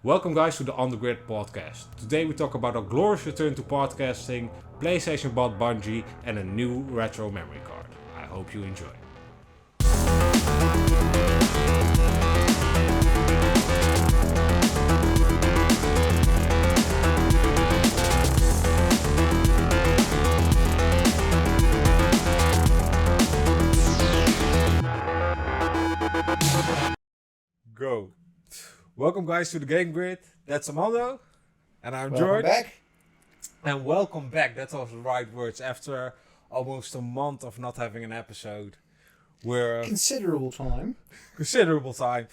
Welcome guys to the On The Grid podcast. Today we talk about a glorious return to podcasting, PlayStation bought Bungie and a new retro memory card. I hope you enjoy. Go. Welcome guys to the Game Grid. That's Amando. And I'm George. Back. And welcome back. That was the right words. After almost a month of not having an episode. We're Considerable time. considerable time.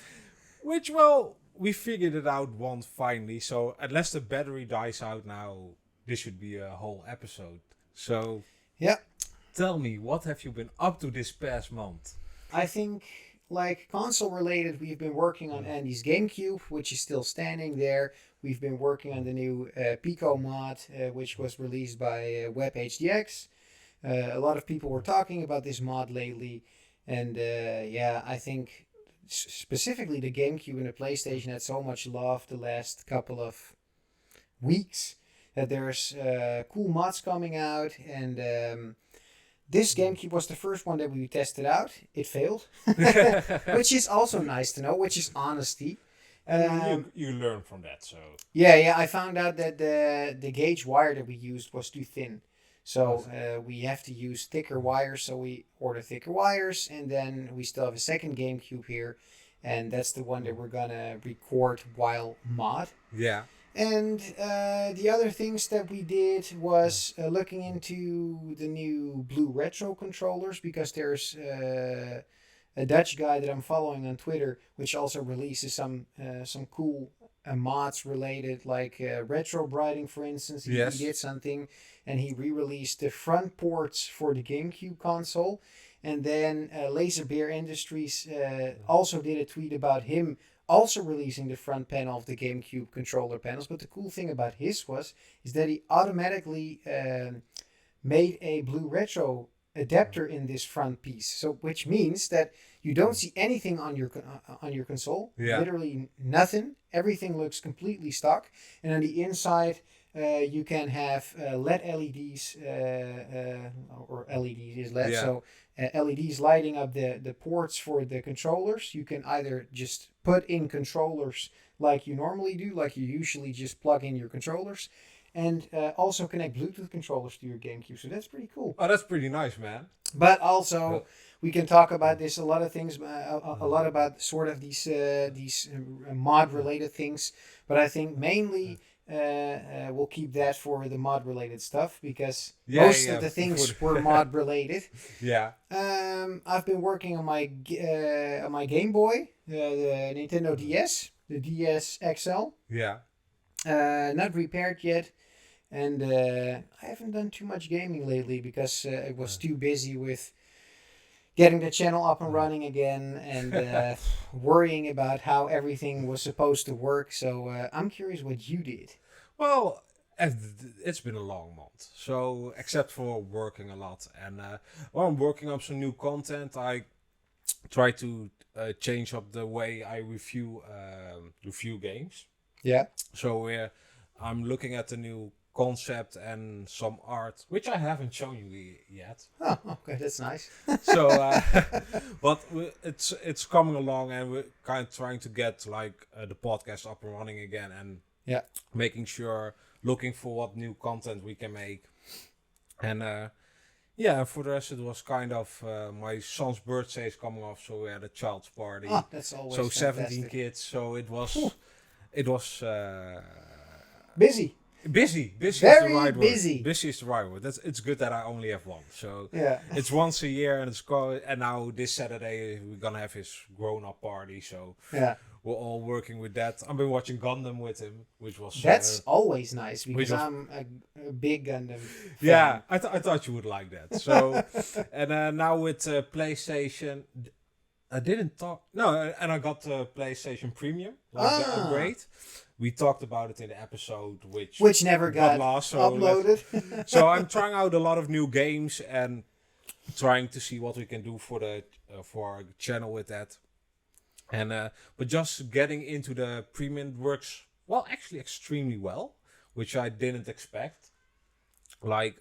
Which, well, we figured it out once finally. So unless the battery dies out now, this should be a whole episode. So Yeah. tell me, what have you been up to this past month? I think, console related, we've been working on Andy's Gamecube, which is still standing there. We've been working on the new Pico mod, which was released by WebHDX. A lot of people were talking about this mod lately. And I think specifically the GameCube and the PlayStation had so much love the last couple of weeks that there's cool mods coming out. And this GameCube was the first one that we tested out. It failed, which is also nice to know, which is honesty. You learn from that, so... Yeah, I found out that the gauge wire that we used was too thin. So we have to use thicker wires, so we order thicker wires, and then we still have a second GameCube here, and that's the one that we're gonna record while mod. Yeah. And the other things that we did was looking into the new blue retro controllers, because there's a Dutch guy that I'm following on Twitter, which also releases some cool mods related, like retro brighting, for instance. He did something, and he re-released the front ports for the GameCube console. And then Laser Bear Industries also did a tweet about him also releasing the front panel of the GameCube controller panels. But the cool thing about his is that he automatically made a blue retro adapter in this front piece. So which means that you don't see anything on your console. Yeah. Literally nothing. Everything looks completely stock. And on the inside, you can have LED LEDs, or LEDs is LED. Yeah. So LEDs lighting up the ports for the controllers. You can either just put in controllers like you normally do, like you usually just plug in your controllers, and also connect Bluetooth controllers to your GameCube. So that's pretty cool. Oh, that's pretty nice, man. But also, we can talk about this, a lot of things, a lot about sort of these mod-related things. But I think mainly we'll keep that for the mod-related stuff, because most of the things were mod-related. Yeah. I've been working on my Game Boy, the Nintendo DS, the DS XL. Yeah. Not repaired yet. And I haven't done too much gaming lately because I was too busy with getting the channel up and running again, and worrying about how everything was supposed to work. So I'm curious what you did. Well, it's been a long month. So, except for working a lot. And while I'm working on some new content, I try to change up the way I review games. Yeah. So I'm looking at the new concept and some art, which I haven't shown you yet. Oh, okay, that's nice. So, but it's coming along, and we're kind of trying to get the podcast up and running again, and making sure, looking for what new content we can make, and for the rest it was kind of my son's birthday is coming off, so we had a child's party. Oh, that's always so fantastic. 17 kids, so it was busy. Busy Very is the right busy. Word. Busy is the right word. It's good that I only have one. So It's once a year, and and now this Saturday we're gonna have his grown-up party. So we're all working with that. I've been watching Gundam with him, which was that's always nice, because I'm a big Gundam fan. Yeah, I thought you would like that. So and now with PlayStation, I didn't talk. No, and I got PlayStation Premium, the upgrade. We talked about it in the episode, which never got lost, uploaded. So I'm trying out a lot of new games and trying to see what we can do for our channel with that. And but just getting into the premium works well, actually extremely well, which I didn't expect. Like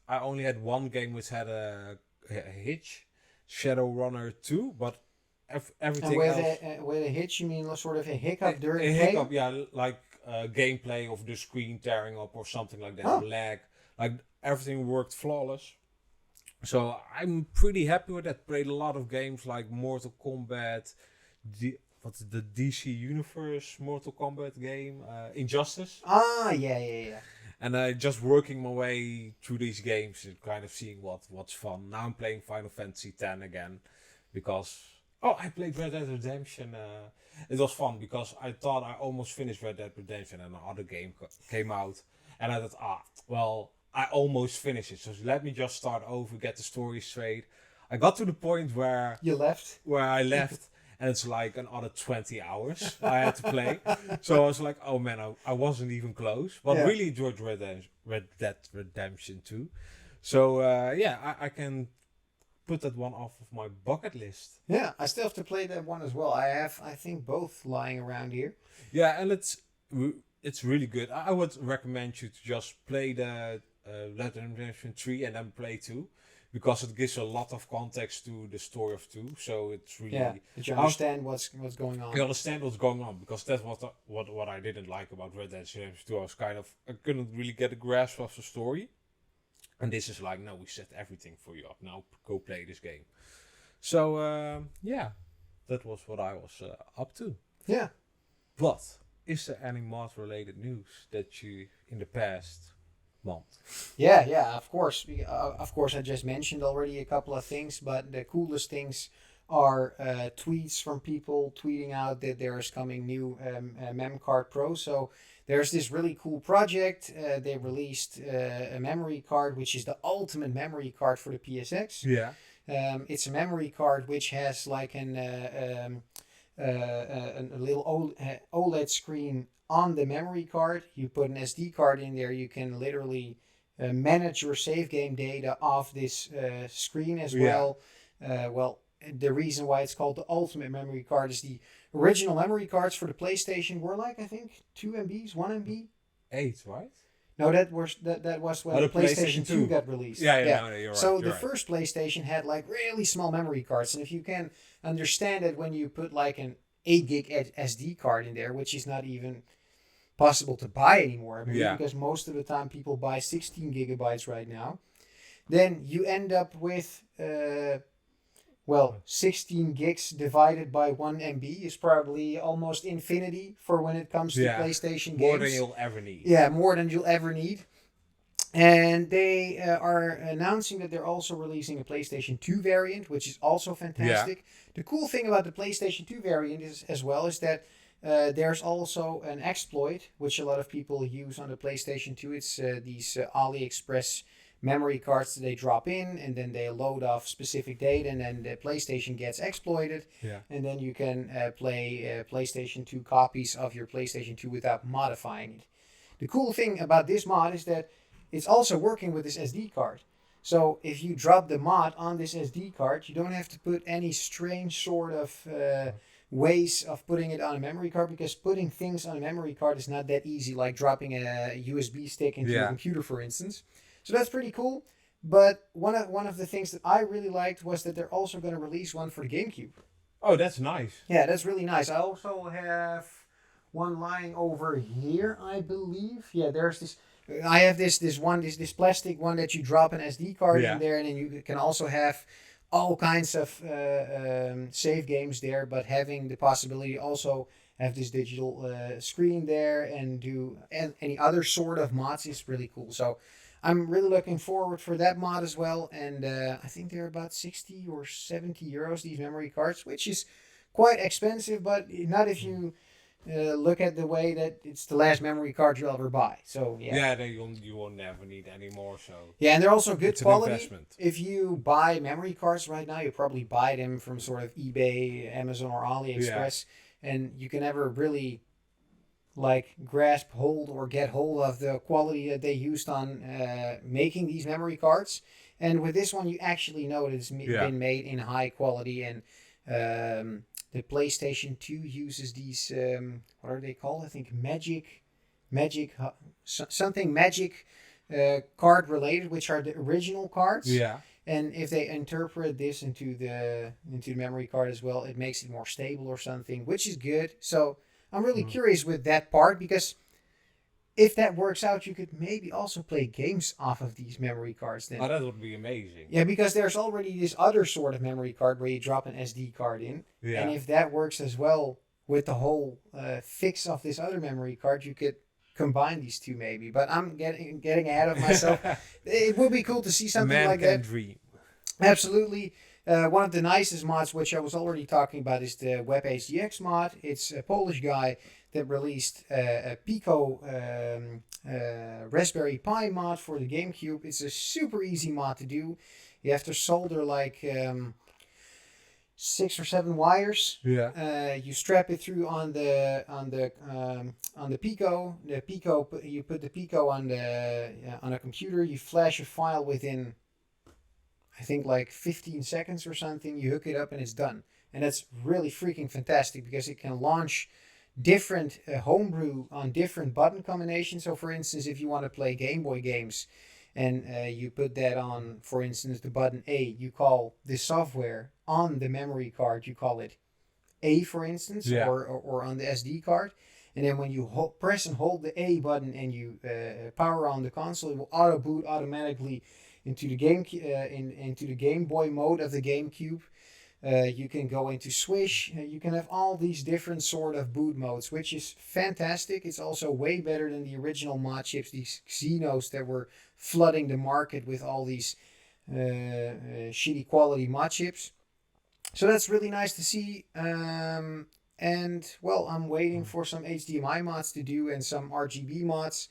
I only had one game which had a hitch, Shadowrunner 2, but everything and else. With a hitch, you mean sort of a hiccup during a play? hiccup, yeah, like gameplay of the screen tearing up or something like that, or lag. Like everything worked flawless. So I'm pretty happy with that. Played a lot of games like Mortal Kombat, what's the DC Universe Mortal Kombat game, Injustice. Yeah. And just working my way through these games and kind of seeing what's fun. Now I'm playing Final Fantasy X again because I played Red Dead Redemption. It was fun because I thought I almost finished Red Dead Redemption and another game came out, and I thought, well, I almost finished it, so let me just start over, get the story straight. I got to the point where I left. And it's like another 20 hours I had to play. So I was like, oh man, I wasn't even close. But really enjoyed Red Dead Redemption 2. So I can put that one off of my bucket list. Yeah, I still have to play that one as well. I have, I think, both lying around here. Yeah, and it's really good. I would recommend you to just play the Red Dead Redemption 3 and then play 2. Because it gives a lot of context to the story of 2, so it's really that you understand what's going on. You understand what's going on, because that's what I didn't like about Red Dead Redemption 2. I couldn't really get a grasp of the story, and this is like, no, we set everything for you up. Now go play this game. So that was what I was up to. Yeah. But is there any mod related news that you in the past? Yeah, of course. Of course, I just mentioned already a couple of things, but the coolest things are tweets from people tweeting out that there is coming new MemCard Pro. So there's this really cool project. They released a memory card, which is the ultimate memory card for the PSX. Yeah. It's a memory card which has like a little OLED screen on the memory card. You put an SD card in there, you can literally manage your save game data off this screen as well. The reason why it's called the ultimate memory card is the original memory cards for the PlayStation were like, I think, 2 MBs, 1 MB? 8, right? No, that was when the PlayStation 2 got released. Yeah. No, you're right. So the first PlayStation had like really small memory cards, and if you can understand it, when you put like an 8 gig SD card in there, which is not even possible to buy anymore, because most of the time people buy 16 gigabytes right now, then you end up with 16 gigs divided by 1 MB is probably almost infinity for when it comes to PlayStation games. More than you'll ever need. Yeah, more than you'll ever need. And they are announcing that they're also releasing a PlayStation 2 variant, which is also fantastic. Yeah. The cool thing about the PlayStation 2 variant is that there's also an exploit, which a lot of people use on the PlayStation 2. It's these AliExpress memory cards that they drop in, and then they load off specific data, and then the PlayStation gets exploited. Yeah. And then you can play PlayStation 2 copies of your PlayStation 2 without modifying it. The cool thing about this mod is that it's also working with this SD card. So if you drop the mod on this SD card, you don't have to put any strange sort of ways of putting it on a memory card, because putting things on a memory card is not that easy, like dropping a USB stick into a computer, for instance. So that's pretty cool. But one of the things that I really liked was that they're also going to release one for the Gamecube. Oh, that's nice. Yeah, that's really nice. I also have one lying over here, I believe. Yeah, there's this. I have this plastic one that you drop an SD card in there, and then you can also have all kinds of save games there, but having the possibility also have this digital screen there and do any other sort of mods is really cool. So I'm really looking forward for that mod as well, and I think they're about 60 or 70 euros, these memory cards, which is quite expensive, but not if you look at the way that it's the last memory card you'll ever buy. So you will never need any more. So and they're also good quality. If you buy memory cards right now, you probably buy them from sort of eBay, Amazon, or AliExpress, and you can never really get hold of the quality that they used on making these memory cards. And with this one, you actually know that it's been made in high quality, and the PlayStation 2 uses these, what are they called? I think magic, something magic card related, which are the original cards. Yeah. And if they interpret this into the memory card as well, it makes it more stable or something, which is good. So I'm really curious with that part, because if that works out, you could maybe also play games off of these memory cards then. Oh, that would be amazing. Yeah, because there's already this other sort of memory card where you drop an SD card in. Yeah. And if that works as well with the whole fix of this other memory card, you could combine these two maybe. But I'm getting ahead of myself. It would be cool to see something like that. Dream. Absolutely. One of the nicest mods, which I was already talking about, is the Web HDX mod. It's a Polish guy that released a Pico Raspberry Pi mod for the GameCube. It's a super easy mod to do. You have to solder like 6 or 7 wires. Yeah. You strap it through on the Pico. You put the Pico on a computer. You flash a file within, I think, like 15 seconds or something. You hook it up and it's done. And that's really freaking fantastic, because it can launch different homebrew on different button combinations. So for instance, if you want to play Game Boy games and you put that on, for instance, the button A, you call the software on the memory card, you call it A, for instance, or on the SD card. And then when you press and hold the A button and you power on the console, it will auto boot automatically into the into the Game Boy mode of the GameCube. You can go into Swish. You can have all these different sort of boot modes, which is fantastic. It's also way better than the original mod chips, these Xenos that were flooding the market with all these shitty quality mod chips. So that's really nice to see. And well, I'm waiting for some HDMI mods to do and some RGB mods.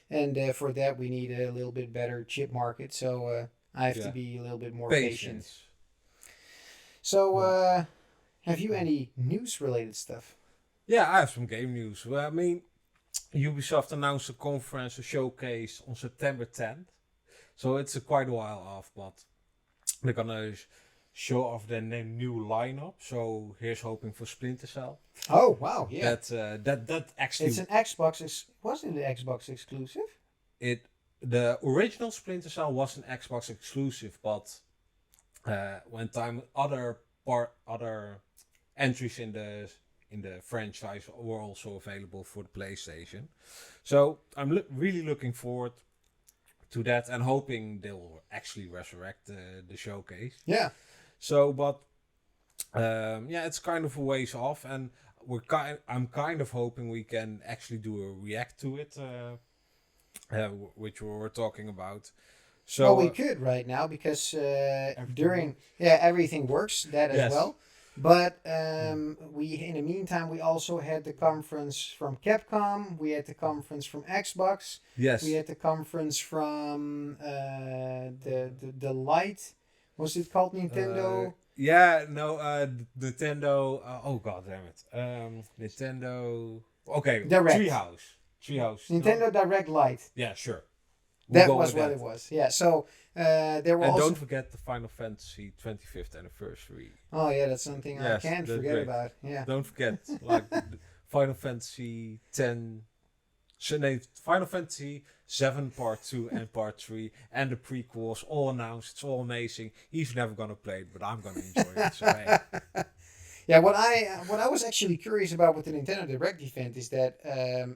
And for that, we need a little bit better chip market. So I have to be a little bit more patient. So, have you any news-related stuff? Yeah, I have some game news. Well, I mean, Ubisoft announced a conference, a showcase on September 10th. So it's quite a while off, but they're gonna show off their new lineup. So here's hoping for Splinter Cell. Oh wow, yeah. That actually. It's an Xbox. Wasn't it an Xbox exclusive? The original Splinter Cell was an Xbox exclusive, but when other entries in the franchise were also available for the PlayStation. So I'm really looking forward to that and hoping they'll actually resurrect the showcase. Yeah. So, but it's kind of a ways off, and I'm kind of hoping we can actually do a react to it, which we were talking about. So well, we could right now, because everything works as well. But we in the meantime we also had the conference from Capcom. We had the conference from Xbox. Yes. We had the conference from the Lite. Was it called Nintendo? Nintendo. Oh god damn it. Nintendo. Okay. Direct. Treehouse. Nintendo Direct Lite. Yeah, sure. That was what it was. Yeah. So there were and also. Don't forget the Final Fantasy 25th anniversary. Oh yeah, that's something I can't forget about. Yeah. Don't forget, like Final Fantasy 10. Final Fantasy 7 Part 2 and Part 3 and the prequels all announced. It's all amazing. He's never gonna play it, but I'm gonna enjoy it. So hey. Yeah, what I was actually curious about with the Nintendo Direct event is that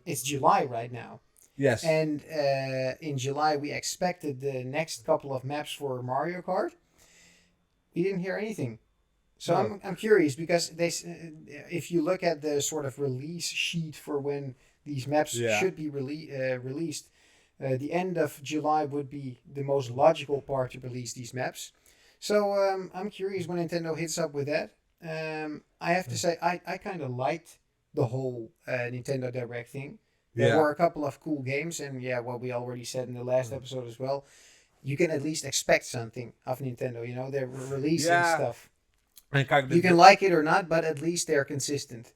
it's July right now. Yes. And in July we expected the next couple of maps for Mario Kart. We didn't hear anything. So no. I'm curious, because if you look at the sort of release sheet for when these maps should be released, the end of July would be the most logical part to release these maps. So I'm curious when Nintendo hits up with that. I have to say I kind of liked the whole Nintendo Direct thing. There were a couple of cool games, and what we already said in the last episode as well. You can at least expect something of Nintendo. You know, they're releasing stuff. And you can like it or not, but at least they're consistent.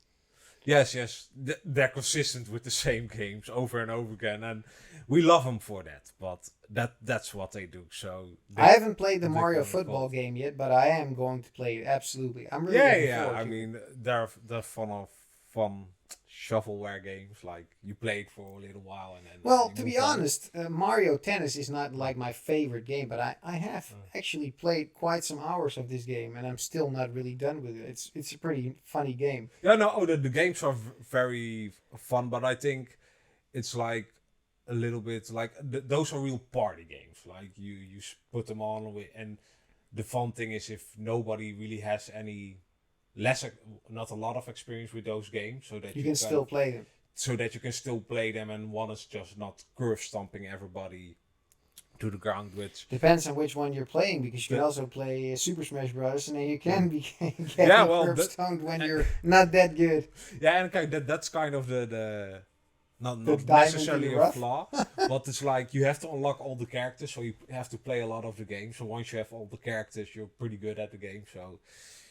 Yes. They're consistent with the same games over and over again, and we love them for that. But that's what they do. So I haven't played the Mario football game yet, but I am going to play it. Absolutely, I'm really looking forward to it. I mean, they're fun shovelware games. Like you play it for a little while and then. Well, to be honest, Mario Tennis is not like my favorite game, but I have actually played quite some hours of this game, and I'm still not really done with it. It's a pretty funny game. Yeah, no, the games are very fun, but I think it's like a little bit like those are real party games. Like you put them on and the fun thing is if nobody really has any not a lot of experience with those games, so that you can still play them. So that you can still play them, and one is just not curve stomping everybody to the ground. Which depends on which one you're playing, because you can also play Super Smash Bros. And then you can be curve stomped when you're not that good. Yeah, and okay, that's kind of the not necessarily a flaw, but it's like you have to unlock all the characters, so you have to play a lot of the game. So once you have all the characters, you're pretty good at the game. So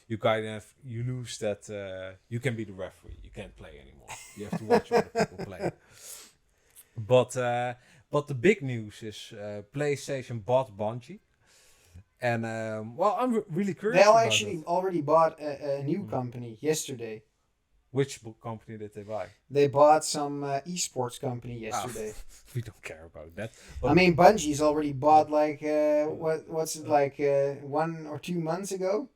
you kind of you lose that you can be the referee. You can't play anymore. You have to watch other people play. But the big news is PlayStation bought Bungie, and well, I'm really curious. They actually already bought a new company yesterday. Which company did they buy? They bought some esports company yesterday. We don't care about that. But I mean, Bungie's already bought like what's it like 1 or 2 months ago?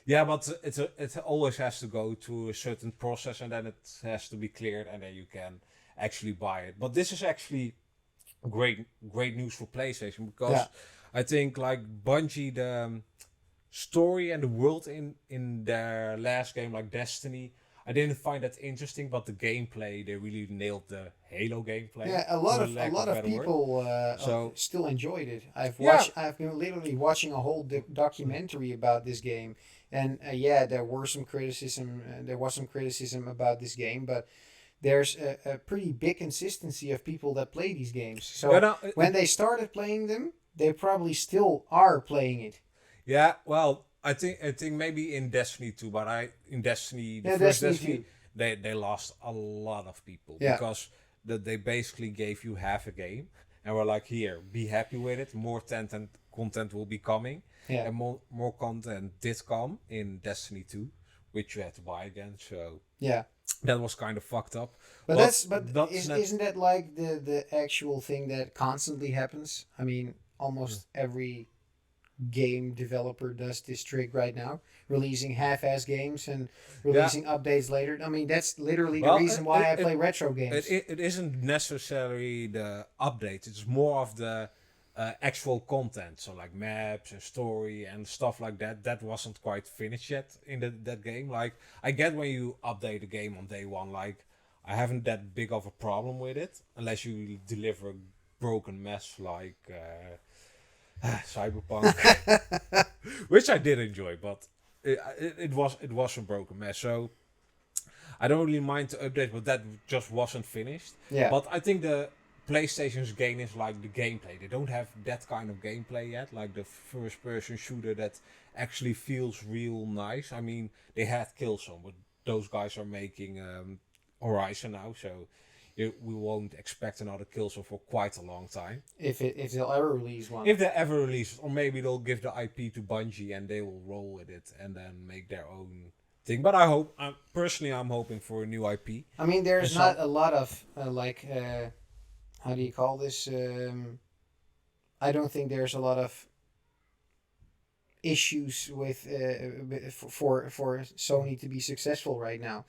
Yeah, but it always has to go to a certain process, and then it has to be cleared, and then you can actually buy it. But this is actually great news for PlayStation, because I think like Bungie, the story and the world in their last game, like Destiny, I didn't find that interesting, but the gameplay, they really nailed the Halo gameplay. Yeah, a lot of people still enjoyed it. I've been literally watching a whole documentary about this game, and there was some criticism. There was some criticism about this game, but there's a pretty big consistency of people that play these games. So when they started playing them, they probably still are playing it. Yeah, well, I think maybe in Destiny 2, but first Destiny, they lost a lot of people because they basically gave you half a game and were like, here, be happy with it. More content will be coming, and more content did come in Destiny 2, which you had to buy again. So that was kind of fucked up. But isn't that like the actual thing that constantly happens? I mean, almost every game developer does this trick right now, releasing half-ass games and releasing updates later. I mean, that's literally the reason why I play retro games. It isn't necessarily the updates. It's more of the actual content. So like maps and story and stuff like that. That wasn't quite finished yet in that game. Like, I get when you update a game on day one. Like, I haven't that big of a problem with it, unless you deliver a broken mess like Cyberpunk, which I did enjoy, but it was a broken mess. So I don't really mind the update, but that just wasn't finished. Yeah. But I think the PlayStation's gain is like the gameplay. They don't have that kind of gameplay yet, like the first-person shooter that actually feels real nice. I mean, they had Killzone, but those guys are making Horizon now, so we won't expect another Killzone for quite a long time. If they'll ever release one. If they ever release it, or maybe they'll give the IP to Bungie and they will roll with it and then make their own thing. But I'm hoping for a new IP. I mean, there's not a lot of how do you call this? I don't think there's a lot of issues with for Sony to be successful right now.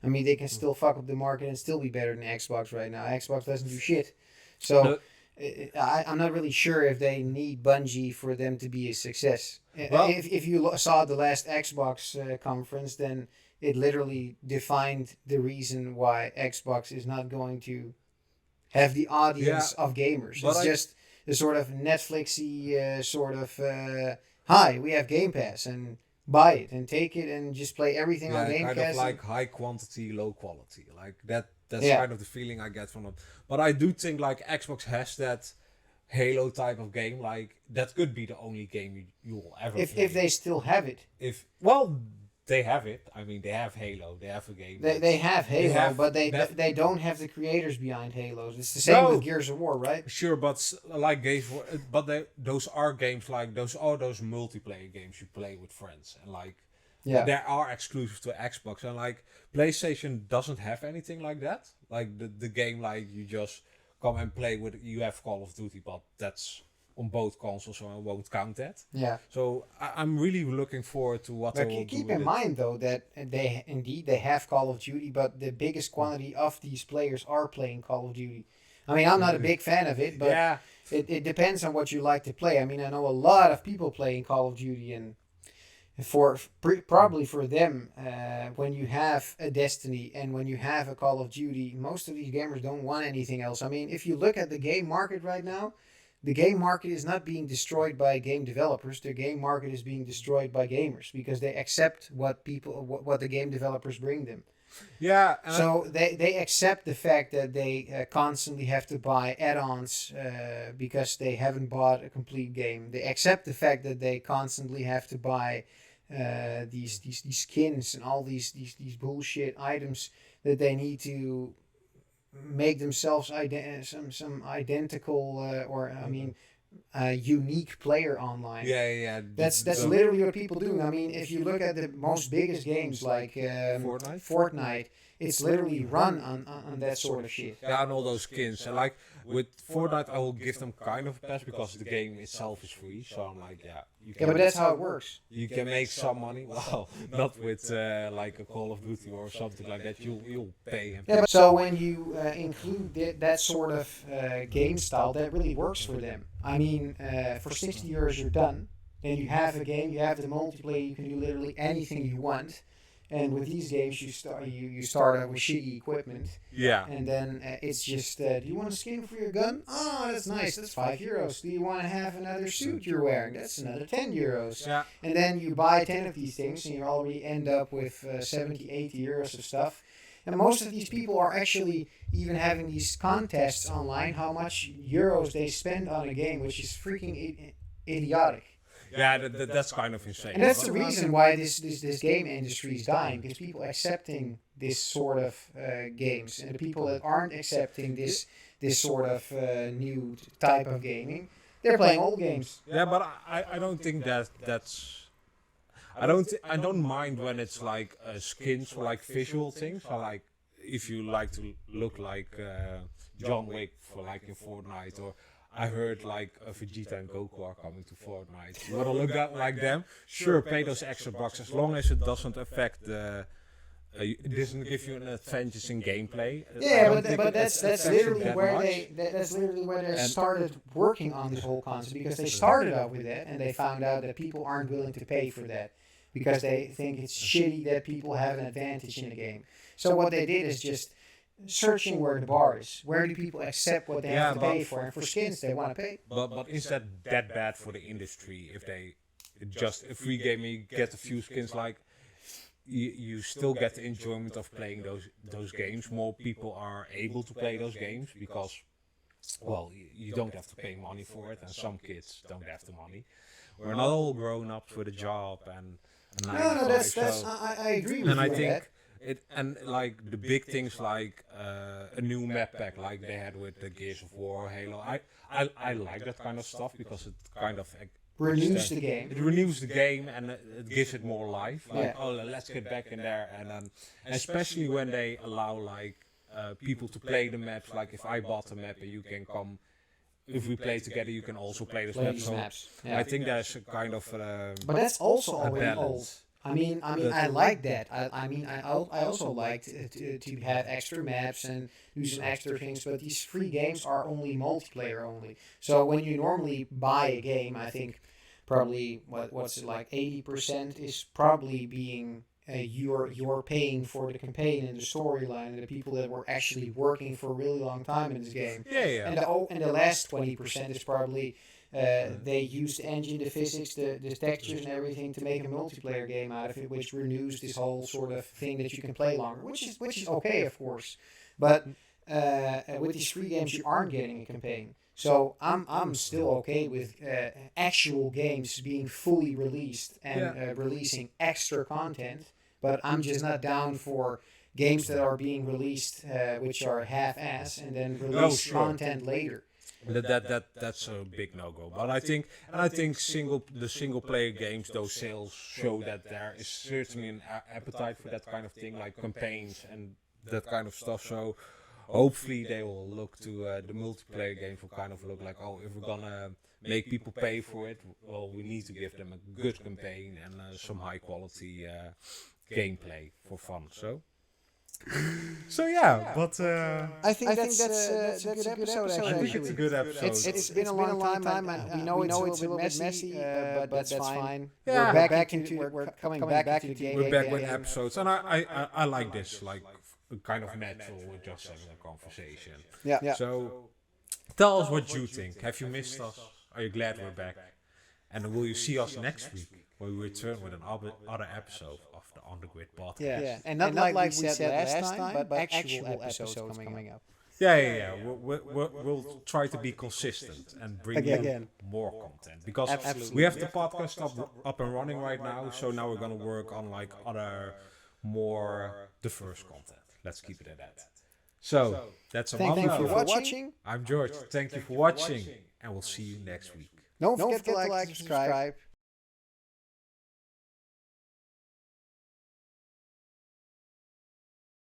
I mean, they can still fuck up the market and still be better than Xbox right now. Xbox doesn't do shit. So I'm not really sure if they need Bungie for them to be a success. Well, if you saw the last Xbox conference, then it literally defined the reason why Xbox is not going to have the audience of gamers. It's just a sort of Netflixy hi, we have Game Pass, and buy it and take it and just play everything on Game Pass. Kind of like high quantity, low quality. Like that's kind of the feeling I get from it. But I do think like Xbox has that Halo type of game. Like that could be the only game you will ever play. If they still have it. they have it. I mean, they have Halo. They have a game. They have Halo, but they don't have the creators behind Halos. It's the same with Gears of War, right? Sure, but like those are games like those multiplayer games you play with friends, and like they are exclusive to Xbox, and like PlayStation doesn't have anything like that. Like the game, like you just come and play with. You have Call of Duty, but that's on both consoles, so I won't count that. Yeah. So I'm really looking forward to what they will do. Keep in mind though that they have Call of Duty, but the biggest quantity of these players are playing Call of Duty. I mean, I'm not a big fan of it, but it depends on what you like to play. I mean, I know a lot of people playing Call of Duty, and probably for them, when you have a Destiny and when you have a Call of Duty, most of these gamers don't want anything else. I mean, if you look at the game market right now, the game market is not being destroyed by game developers. The game market is being destroyed by gamers because they accept what the game developers bring them. Yeah. So they accept the fact that they constantly have to buy add-ons because they haven't bought a complete game. They accept the fact that they constantly have to buy these skins and all these bullshit items that they need to make themselves some identical unique player online. Yeah. That's literally what people do. I mean, if you look at the most biggest games like Fortnite, it's literally run on that sort of shit. Yeah, and all those skins. And like with Fortnite, I will give them kind of a pass because the game itself is free. So I'm like, but that's how it works. You can make some money. Well, not with like a Call of Duty or something like that. You'll pay him. Yeah, but so when you include that sort of game style, that really works for them. I mean, for €60 you're done. Then you have a game, you have the multiplayer, you can do literally anything you want. And with these games, you start out with shitty equipment. Yeah. And then it's just, do you want a skin for your gun? Oh, that's nice. That's €5. Do you want to have another suit you're wearing? That's another €10. Yeah. And then you buy 10 of these things, and you already end up with 70, €80 of stuff. And most of these people are actually even having these contests online, how much euros they spend on a game, which is freaking idiotic. Yeah, that's kind of insane. And that's the reason why this game industry is dying, because people accepting this sort of games, and the people that aren't accepting this sort of new type of gaming, they're playing old games. Yeah, but I don't think that's. I don't mind when it's like skins for like visual things. So like if you like to look like John Wick for like in Fortnite, or I heard like Vegeta and Goku are coming to Fortnite. You wanna look like them? Sure, pay those extra bucks as long as it doesn't affect the. It doesn't give you an advantage in gameplay. Yeah, but that's literally where they started working on this whole concept, because they started out with that and they found out that people aren't willing to pay for that because they think it's shitty that people have an advantage in the game. So what they did is just searching where the bar is. Where do people accept what they have to pay for? And for skins, they want to pay. But is that bad for the industry if they just a free game you get a few skins? Like you still get the enjoyment of playing those games. More people are able to play those games because, well, you don't have to pay money for it, and some kids don't have the money. We're not all grown up with a job and. No, I agree with you. And I think. And like the big things like a new map pack like they had with the Gears of War, Halo. I like that kind of stuff because it kind of renews the game. It renews the game and it gives it more life. Like let's get back in there, and especially when they allow like people to play the maps. Like if I bought a map and you can come. If we play together, you can also play those maps. I think there's a kind of. But that's also already old. I mean, I like that. I also like to have extra maps and do some extra things, but these free games are only multiplayer only. So when you normally buy a game, I think probably what's it like 80% is probably being you're paying for the campaign and the storyline and the people that were actually working for a really long time in this game. Yeah. And the last 20% is probably. They use the engine, the physics, the textures and everything to make a multiplayer game out of it, which renews this whole sort of thing that you can play longer, which is okay, of course. But with these free games, you aren't getting a campaign. So I'm still okay with actual games being fully released and releasing extra content, but I'm just not down for games that are being released which are half-ass and then release content later. That's a big no-go. But I think the single player games, those sales show that there is certainly an appetite for that kind of thing, like campaigns and that kind of stuff. So hopefully they will look to the multiplayer games will kind of look like, oh, if we're gonna make people pay for it, well, we need to give them a good campaign and some high quality gameplay for fun. So yeah, but I think that's a good episode. I think it's a good episode. It's been a long time, and we know it's a little bit messy, but that's fine. Yeah. We're coming back into the game. We're back with episodes, and I like this, like kind of natural, we're just having a conversation. Yeah. So tell us what you think. Have you missed us? Are you glad we're back? And will you see us next week when we return with another episode of the On the Grid podcast? Yeah. And not like we said last time, but actual episodes coming up. Yeah. We'll try to be consistent and bring you more content, because we have the podcast up and running right now. So now we're gonna work on like other more diverse content. Let's keep it at that. So that's a Thank you for watching. I'm George. Thank you for watching, and we'll see you next week. Don't forget to like, subscribe.